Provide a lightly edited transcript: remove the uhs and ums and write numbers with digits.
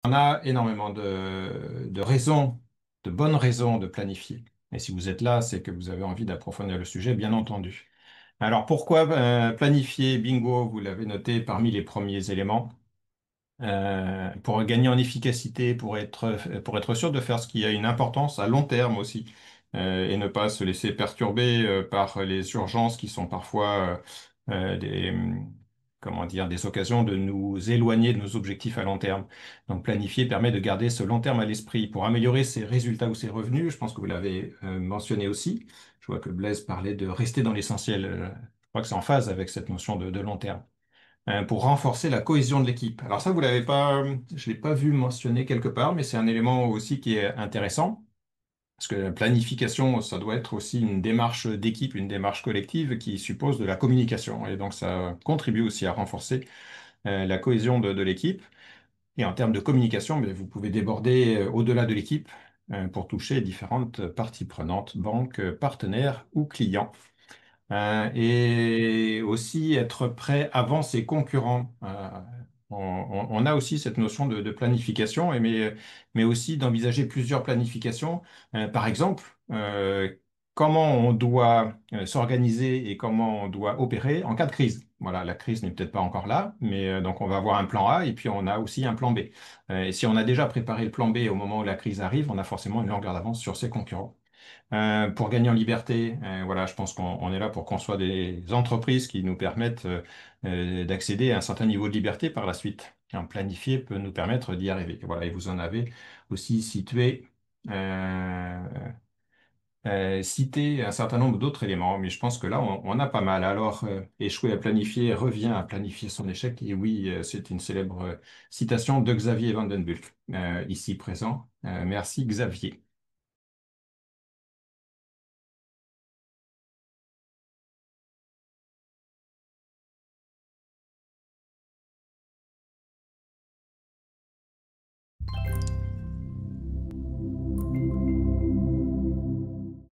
On a énormément de raisons, de bonnes raisons de planifier. Et si vous êtes là, c'est que vous avez envie d'approfondir le sujet, bien entendu. Alors pourquoi planifier? Bingo, vous l'avez noté parmi les premiers éléments. Pour gagner en efficacité, pour être sûr de faire ce qui a une importance à long terme aussi, et ne pas se laisser perturber par les urgences qui sont parfois comment dire, des occasions de nous éloigner de nos objectifs à long terme. Donc planifier permet de garder ce long terme à l'esprit pour améliorer ses résultats ou ses revenus. Je pense que vous l'avez mentionné aussi. Je vois que Blaise parlait de rester dans l'essentiel. Je crois que c'est en phase avec cette notion de long terme pour renforcer la cohésion de l'équipe. Alors ça, vous l'avez pas, je l'ai pas vu mentionner quelque part, mais c'est un élément aussi qui est intéressant, parce que la planification, ça doit être aussi une démarche d'équipe, une démarche collective qui suppose de la communication. Et donc ça contribue aussi à renforcer la cohésion de l'équipe. Et en termes de communication, mais vous pouvez déborder au-delà de l'équipe pour toucher différentes parties prenantes, banques, partenaires ou clients. Et aussi être prêt avant ses concurrents. On a aussi cette notion de planification, mais aussi d'envisager plusieurs planifications. Par exemple, comment on doit s'organiser et comment on doit opérer en cas de crise. Voilà, la crise n'est peut-être pas encore là, mais donc on va avoir un plan A et puis on a aussi un plan B. Et si on a déjà préparé le plan B au moment où la crise arrive, on a forcément une longueur d'avance sur ses concurrents. Pour gagner en liberté, voilà, je pense qu'on est là pour construire des entreprises qui nous permettent d'accéder à un certain niveau de liberté par la suite. Un planifié peut nous permettre d'y arriver. Voilà, et vous en avez aussi euh, cité un certain nombre d'autres éléments, mais je pense que là, on a pas mal. Alors, échouer à planifier revient à planifier son échec. Et oui, c'est une célèbre citation de Xavier Vandenbulk, ici présent. Merci Xavier.